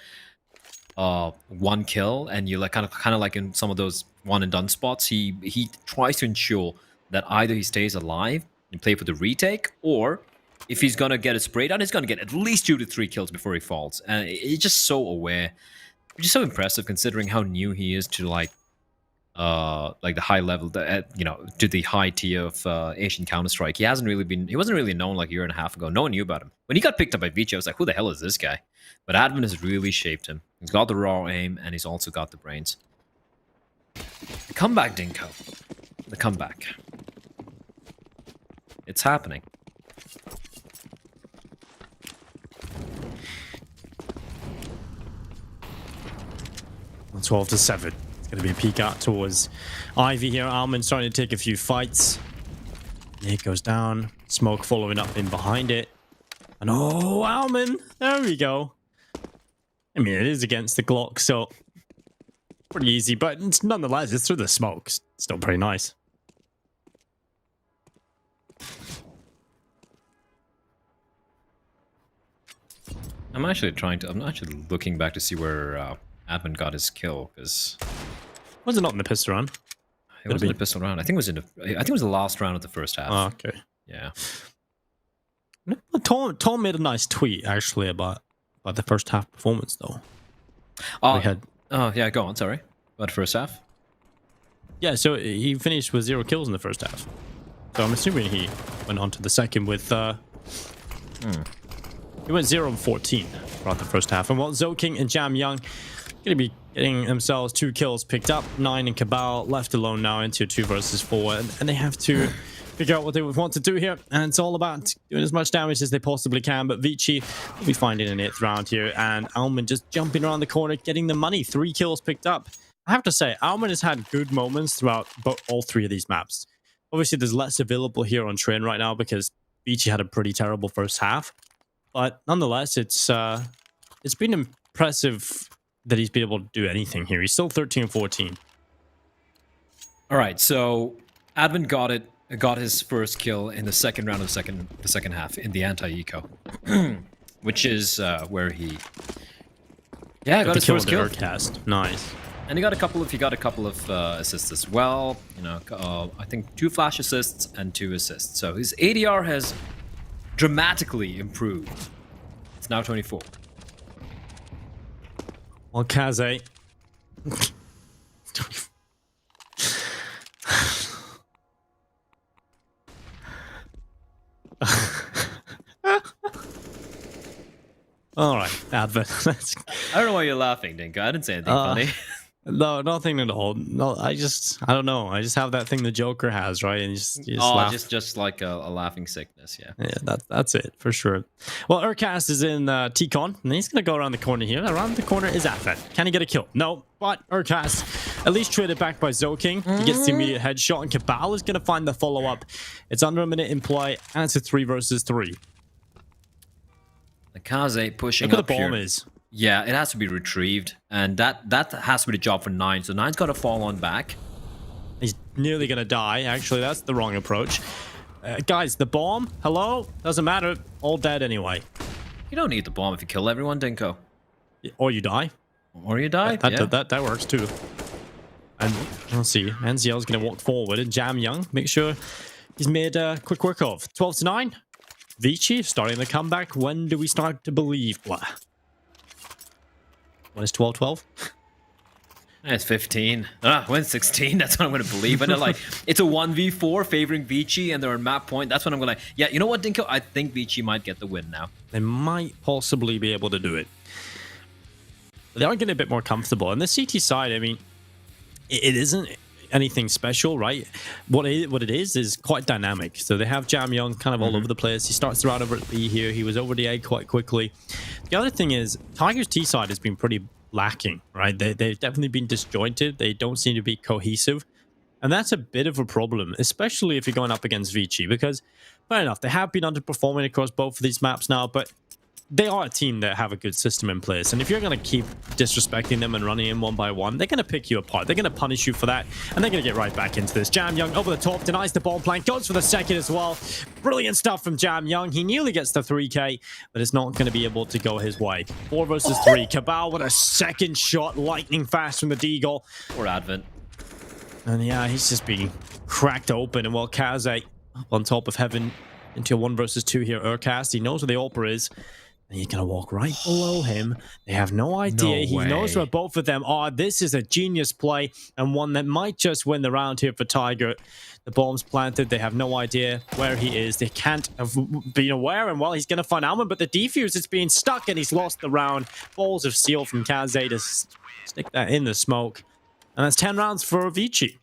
1 kill and you like kind of like in some of those one and done spots. He tries to ensure that either he stays alive and play for the retake, or if he's gonna get a spray down, he's gonna get at least 2 to 3 kills before he falls. And he's just so aware, which is so impressive considering how new he is to like the high level, to the high tier of Asian Counter-Strike. He wasn't really known like a year and a half ago. No one knew about him. When he got picked up by ViCi, I was like, who the hell is this guy? But Advent has really shaped him. He's got the raw aim, and he's also got the brains. The comeback, Dinko. The comeback. It's happening. Well, 12-7. Going to be a peek out towards Ivy here. Alman starting to take a few fights. It goes down. Smoke following up in behind it. And oh, Alman! There we go. I mean, it is against the Glock, so pretty easy. But nonetheless, it's through the smoke. Still pretty nice. I'm actually looking back to see where Advent got his kill, because Was it not in the pistol round? it wasn't a pistol round. I think it was the last round of the first half. Oh, okay. Yeah. Tom made a nice tweet actually about the first half performance though. Oh, We had yeah, go on, sorry. About the first half? yeah, so he finished with 0 kills in the first half. So I'm assuming he went on to the second with he went 0-14 throughout the first half. And while Zoking and Jam Young gonna be getting themselves 2 kills picked up, 9 and Cabal left alone now into 2 versus 4, and they have to figure out what they would want to do here, and it's all about doing as much damage as they possibly can. But ViCi will be finding an 8th round here, and Alman just jumping around the corner, getting the money. 3 kills picked up. I have to say, Alman has had good moments throughout all 3 of these maps. Obviously, there's less available here on Train right now because ViCi had a pretty terrible first half, but nonetheless, it's been impressive that he's been able to do anything here. He's still 13-14. All right, so Advent got his first kill in the second round of the second half in the anti-eco, which is where he got his first kill. Nice. And he got a couple of assists as well. You know, I think 2 flash assists and 2 assists. So his ADR has dramatically improved. It's now 24. Well, Kaze. All right, Advent. I don't know why you're laughing, Dinka. I didn't say anything funny. No, nothing at all. No, I don't know. I just have that thing the Joker has, right? And you just laugh. just like a laughing sickness, yeah. Yeah, that's it for sure. Well, Urcast is in T-Con, and he's gonna go around the corner here. Around the corner is Advent. Can he get a kill? No, but Urcast at least traded back by Zoking. He gets the immediate headshot, and Cabal is gonna find the follow-up. It's under a minute in play, and it's a 3 versus 3. The Kaze pushing Look up where the bomb here. is. Yeah, it has to be retrieved, and that has to be the job for 9. So 9's got to fall on back. He's nearly gonna die. Actually, that's the wrong approach. Guys, the bomb. Hello? Doesn't matter. All dead anyway. You don't need the bomb if you kill everyone, Dinko. Or you die. Or you die. That works too. And let's see. NZL's gonna walk forward and Jam Young. Make sure he's made quick work of. 12-9. ViCi starting the comeback. When do we start to believe? Blah. When is 12-12? It's 15. When 16, that's what I'm going to believe. And they're like, it's a 1v4 favoring ViCi and they're on map point. That's when I'm going to, yeah, you know what, Dinko? I think ViCi might get the win now. They might possibly be able to do it. They are getting a bit more comfortable. And the CT side, I mean, it isn't anything special, right? What it is quite dynamic. So they have Jam Young kind of all over the place. He starts the round over at B here. He was over the A quite quickly. The other thing is Tiger's T side has been pretty lacking, right? They've definitely been disjointed. They don't seem to be cohesive. And that's a bit of a problem, especially if you're going up against ViCi, because fair enough, they have been underperforming across both of these maps now, but they are a team that have a good system in place. And if you're going to keep disrespecting them and running in one by one, they're going to pick you apart. They're going to punish you for that. And they're going to get right back into this. Jam Young over the top, denies the ball plank, goes for the second as well. Brilliant stuff from Jam Young. He nearly gets the 3K, but it's not going to be able to go his way. 4 versus 3. Cabal with a second shot, lightning fast from the Deagle. Or Advent. And yeah, he's just being cracked open. And while Kaze up on top of heaven into a 1 versus 2 here, Urcast, he knows where the Ultra is. And he's going to walk right below him. They have no idea. No he way. knows where both of them are. This is a genius play and one that might just win the round here for Tiger. The bomb's planted. They have no idea where he is. They can't have been aware. And well, he's going to find Alman, but the defuse is being stuck and he's lost the round. Balls of steel from Kaze to stick that in the smoke. And that's 10 rounds for ViCi.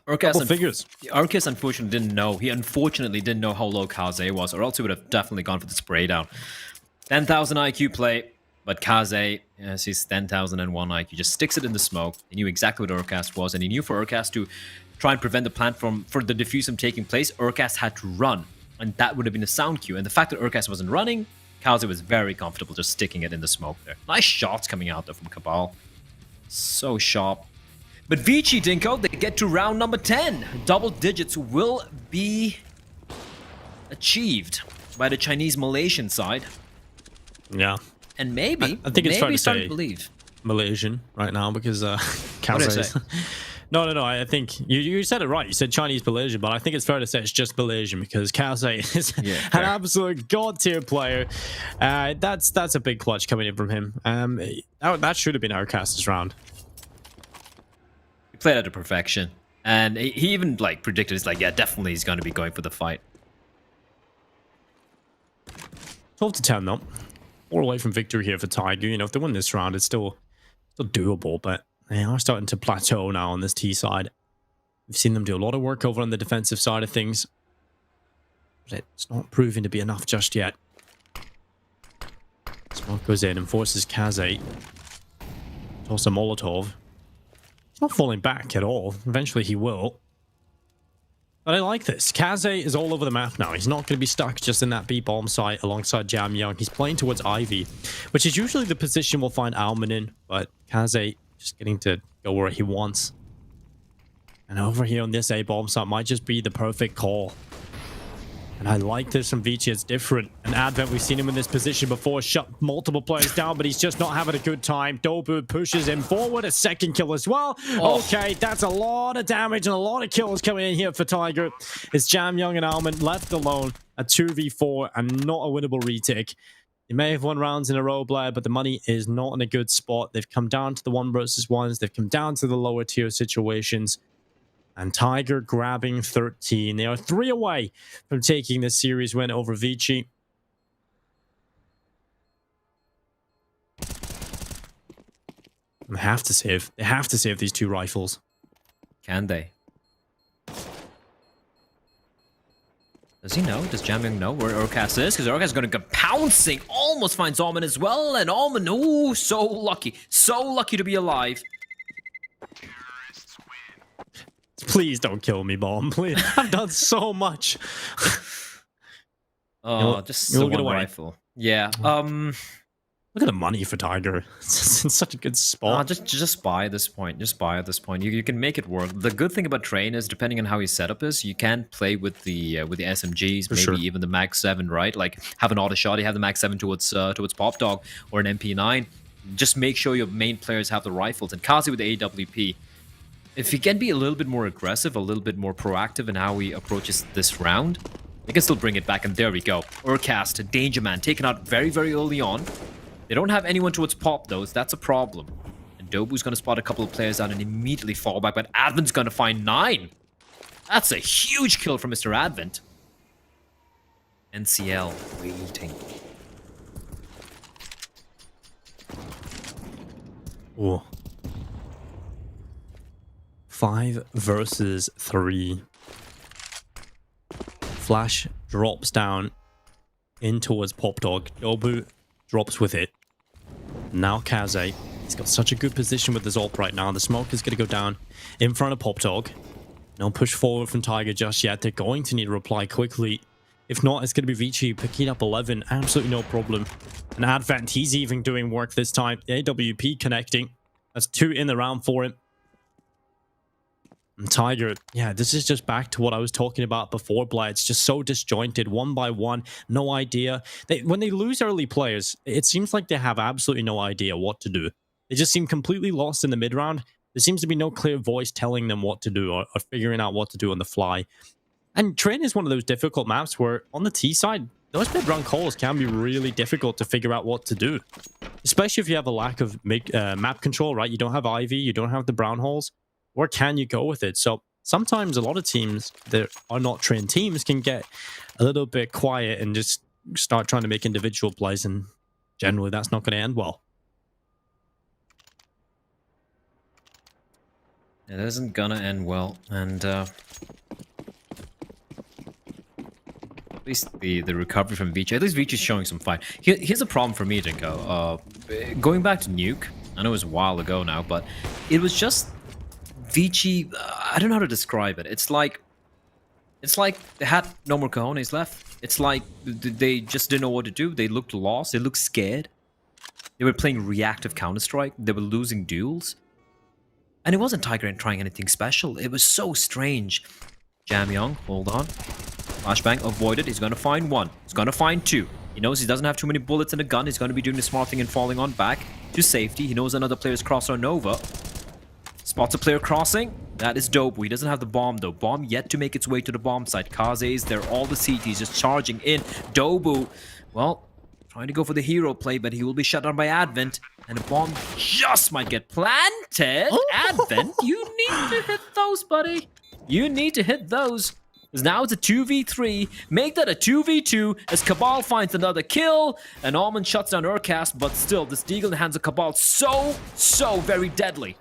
Urcast unfortunately didn't know. He unfortunately didn't know how low Kaze was, or else he would have definitely gone for the spray down. 10,000 IQ play, but Kaze, yes, he's 10,001 IQ, just sticks it in the smoke. He knew exactly what Urcast was, and he knew for Urcast to try and prevent the plant for the diffuse from taking place, Urcast had to run, and that would have been a sound cue. And the fact that Urcast wasn't running, Kaze was very comfortable just sticking it in the smoke there. Nice shots coming out there from Cabal. So sharp. But ViCi, Dinko, they get to round number 10. Double digits will be achieved by the Chinese-Malaysian side. Yeah. And maybe, I think it's fair to starting say to believe. Malaysian right now because What Kaze did I is... say? No. I think you said it right. You said Chinese Malaysian, but I think it's fair to say it's just Malaysian because Kaze is an absolute god tier player. That's a big clutch coming in from him. That should have been our casters round. He played it to perfection, and he even like predicted. It's like, yeah, definitely he's going to be going for the fight. 12 to 10 though. 4 away from victory here for Tiger. You know, if they win this round, it's still doable, but they are starting to plateau now on this T side. We've seen them do a lot of work over on the defensive side of things, but it's not proving to be enough just yet. Smoke goes in and forces Kaze. Toss a Molotov. He's not falling back at all. Eventually he will. But I like this. Kaze is all over the map now. He's not going to be stuck just in that B-bomb site alongside Jam Young. He's playing towards Ivy, which is usually the position we'll find Alman in, but Kaze just getting to go where he wants. And over here on this A-bomb site might just be the perfect call. And I like this from ViCi. It's different. And Advent, we've seen him in this position before, shut multiple players down, but he's just not having a good time. Dobu pushes him forward. A second kill as well. Oh. Okay, that's a lot of damage and a lot of kills coming in here for Tiger. It's Jam Young and Alman left alone. A 2v4 and not a winnable retake. They may have won rounds in a row, Blair, but the money is not in a good spot. They've come down to the 1 versus 1s. They've come down to the lower tier situations. And Tiger grabbing 13. They are 3 away from taking this series win over ViCi. They have to save. They have to save these 2 rifles. Can they? Does he know? Does Jam Young know where Urcast is? Because Urcast is going to go pouncing. Almost finds Alman as well. And Alman, ooh, so lucky. So lucky to be alive. Please don't kill me, Bomb. Please. I've done so much. Oh, just the one rifle. Yeah. Look at the money for Tiger. It's in such a good spot. Just buy at this point. Just buy at this point. You can make it work. The good thing about Train is, depending on how his setup is, you can play with the SMGs, For maybe sure. even the Mag 7, right? Like have an auto shot. You have the Mag 7 towards Pop Dog or an MP9. Just make sure your main players have the rifles. And Kazi with the AWP. If he can be a little bit more aggressive, a little bit more proactive in how he approaches this round, he can still bring it back. And there we go. Urcast, Danger Man, taken out very, very early on. They don't have anyone towards Pop, though, so that's a problem. And Dobu's going to spot a couple of players out and immediately fall back, but Advent's going to find 9. That's a huge kill from Mr. Advent. NCL waiting. Ooh. 5 versus 3. Flash drops down in towards Pop Dog. Dobu drops with it. Now Kaze. He's got such a good position with his ult right now. The smoke is going to go down in front of Pop Dog. No push forward from Tiger just yet. They're going to need to reply quickly If not, it's going to be ViCi picking up 11. Absolutely no problem. And Advent, he's even doing work this time. AWP connecting. That's 2 in the round for him. And Tiger, yeah, this is just back to what I was talking about before, Blair. It's just so disjointed, one by one, no idea. When they lose early players, it seems like they have absolutely no idea what to do. They just seem completely lost in the mid-round. There seems to be no clear voice telling them what to do or figuring out what to do on the fly. And Train is one of those difficult maps where on the T side, those mid-round calls can be really difficult to figure out what to do. Especially if you have a lack of map control, right? You don't have Ivy, you don't have the brown holes. Where can you go with it? So sometimes a lot of teams that are not trained teams can get a little bit quiet and just start trying to make individual plays, and generally that's not going to end well. It isn't gonna end well, and at least the recovery from ViCi, at least ViCi's showing some fight. Here's a problem for me, Dinko. Going back to Nuke, I know it was a while ago now, but it was just ViCi, I don't know how to describe it. It's like they had no more cojones left. It's like they just didn't know what to do. They looked lost. They looked scared. They were playing reactive Counter-Strike. They were losing duels. And it wasn't Tiger trying anything special. It was so strange. Jam Young, hold on. Flashbang avoided. He's going to find one. He's going to find two. He knows he doesn't have too many bullets in the gun. He's going to be doing the smart thing and falling on back to safety. He knows another player's cross or Nova. Spots a player crossing. That is Dobu. He doesn't have the bomb though. Bomb yet to make its way to the bomb site. Kaze is there. All the CTs just charging in. Dobu, well, trying to go for the hero play, but he will be shut down by Advent. And the bomb just might get planted. Advent, you need to hit those, buddy. You need to hit those. Because now it's a 2v3. Make that a 2v2 as Cabal finds another kill. And Almond shuts down Urcast, but still, this Deagle in the hands of Cabal so very deadly.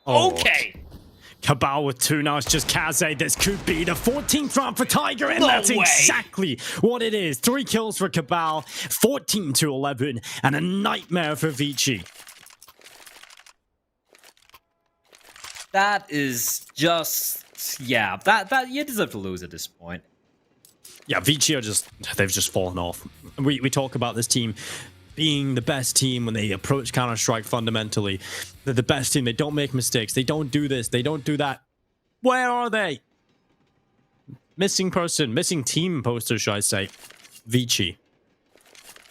Okay. Cabal with 2 now. It's just Kaze. This could be the 14th round for Tiger, and No that's way. exactly what it is. 3 kills for Cabal, 14-11, and a nightmare for ViCi. That is just, yeah, that you deserve to lose at this point. Yeah, ViCi they've just fallen off. We talk about this team being the best team when they approach Counter-Strike fundamentally. They're the best team. They don't make mistakes. They don't do this. They don't do that. Where are they? Missing team poster, should I say. ViCi.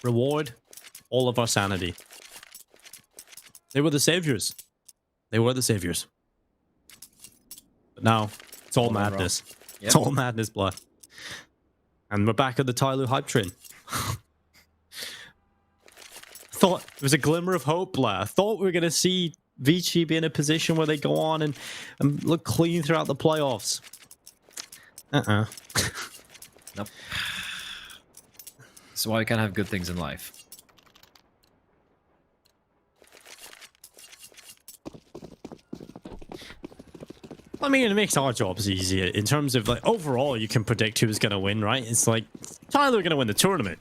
Reward all of our sanity. They were the saviors. They were the saviors. But now, it's all madness. Yep. It's all madness, blood. And we're back at the Tyloo hype train. Thought there was a glimmer of hope, Blair. I thought we were going to see ViCi be in a position where they go on and look clean throughout the playoffs. Nope. This is why we can't have good things in life. I mean, it makes our jobs easier in terms of, like, overall, you can predict who's going to win, right? It's like, Tyler going to win the tournament.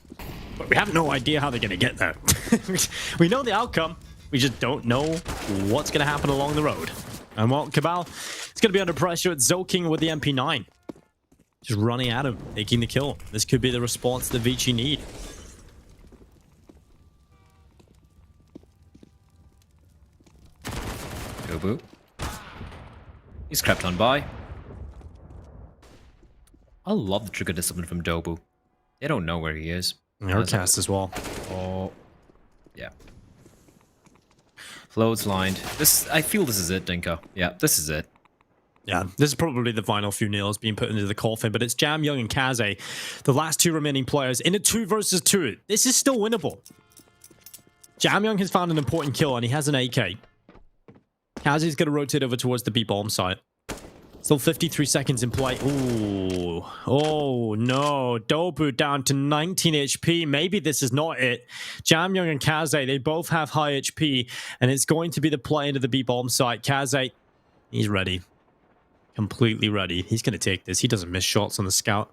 But we have no idea how they're going to get there. We know the outcome. We just don't know what's going to happen along the road. And well, Cabal, it's going to be under pressure. It's Zoking with the MP9. Just running at him, taking the kill. This could be the response that ViCi need. Dobu. He's crept on by. I love the trigger discipline from Dobu. They don't know where he is. Aircast as well. Oh, yeah. Floats lined. I feel this is it, Dinko. Yeah, this is it. Yeah, this is probably the final few nails being put into the coffin, but it's Jam Young and Kaze, the last 2 remaining players, in a 2 versus 2. This is still winnable. Jam Young has found an important kill, and he has an AK. Kaze's going to rotate over towards the B-bomb site. Still 53 seconds in play. Ooh. Oh, no. Dobu down to 19 HP. Maybe this is not it. Jam Young and Kaze, they both have high HP, and it's going to be the play into the B-bomb site. Kaze, he's ready. Completely ready. He's going to take this. He doesn't miss shots on the scout.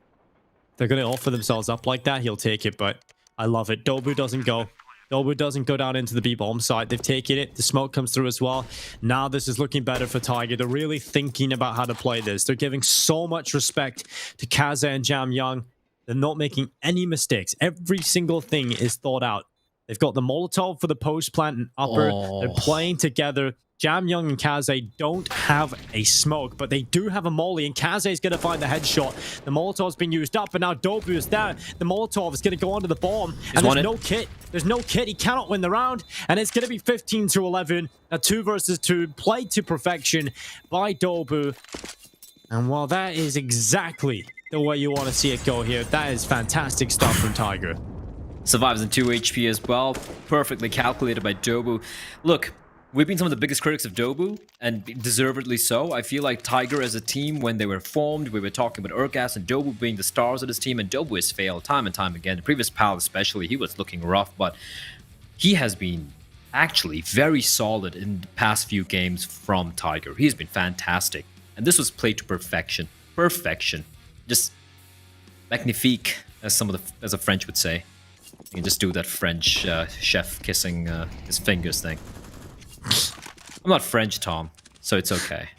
They're going to offer themselves up like that. He'll take it, but I love it. Dobu doesn't go. Dobu doesn't go down into the B-bomb site. They've taken it. The smoke comes through as well. Now this is looking better for Tiger. They're really thinking about how to play this. They're giving so much respect to Kaze and Jam Young. They're not making any mistakes. Every single thing is thought out. They've got the Molotov for the post plant and upper. They're playing together. Jamyoung and Kaze don't have a smoke, but they do have a molly, and Kaze is going to find the headshot. The Molotov's been used up, and now Dobu is down. The Molotov is going to go onto the bomb, and there's no kit. There's no kit. He cannot win the round, and it's going to be 15-11. A 2 versus 2, played to perfection by Dobu. And while that is exactly the way you want to see it go here, that is fantastic stuff from Tiger. Survives in 2 HP as well. Perfectly calculated by Dobu. Look, we've been some of the biggest critics of Dobu, and deservedly so. I feel like Tiger as a team, when they were formed, we were talking about Urgas and Dobu being the stars of this team, and Dobu has failed time and time again. The previous PAL especially, he was looking rough, but he has been actually very solid in the past few games from Tiger. He's been fantastic. And this was played to perfection. Perfection. Just magnifique, as a French would say. You can just do that French chef kissing his fingers thing. I'm not French, Tom, so it's okay.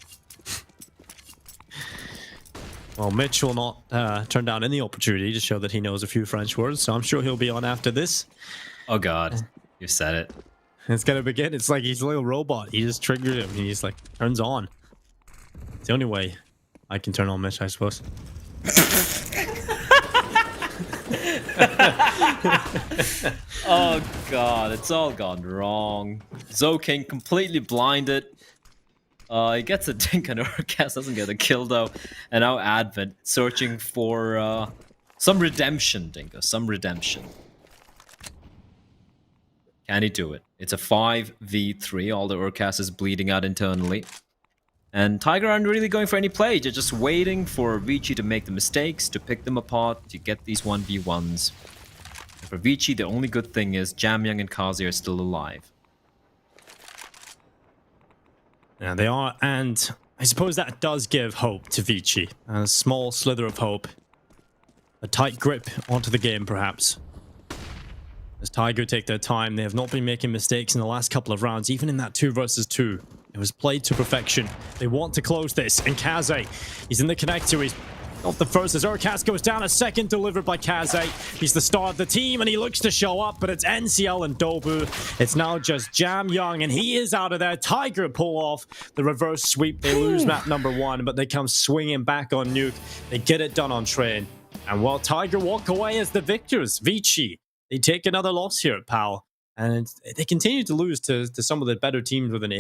Well, Mitch will not turn down any opportunity to show that he knows a few French words, so I'm sure he'll be on after this. Oh god, you said it. It's gonna begin. It's like he's a little robot. He just triggered him, and he's like, turns on. It's the only way I can turn on Mitch, I suppose. Oh god, it's all gone wrong. Zoking completely blinded. He gets a dink on Urgas, doesn't get a kill though. And now Advent searching for some redemption, Dingo, some redemption. Can he do it? It's a 5v3, all the Urgas is bleeding out internally. And Tiger aren't really going for any play, they're just waiting for ViCi to make the mistakes, to pick them apart, to get these 1v1s. And for ViCi, the only good thing is Jamyoung and Kaze are still alive. Yeah, they are, and I suppose that does give hope to ViCi. A small slither of hope. A tight grip onto the game, perhaps. As Tiger take their time, they have not been making mistakes in the last couple of rounds, even in that 2 versus 2. It was played to perfection. They want to close this, and Kaze, he's in the connector, he's not the first as Urgas goes down, a second delivered by Kaze. He's the star of the team, and he looks to show up, but it's NCL and Dobu. It's now just Jamyoung, and he is out of there. Tiger pull off the reverse sweep. They lose map number 1, but they come swinging back on Nuke. They get it done on Train. And while Tiger walk away as the victors, ViCi, they take another loss here at PAL. And they continue to lose to some of the better teams with an A.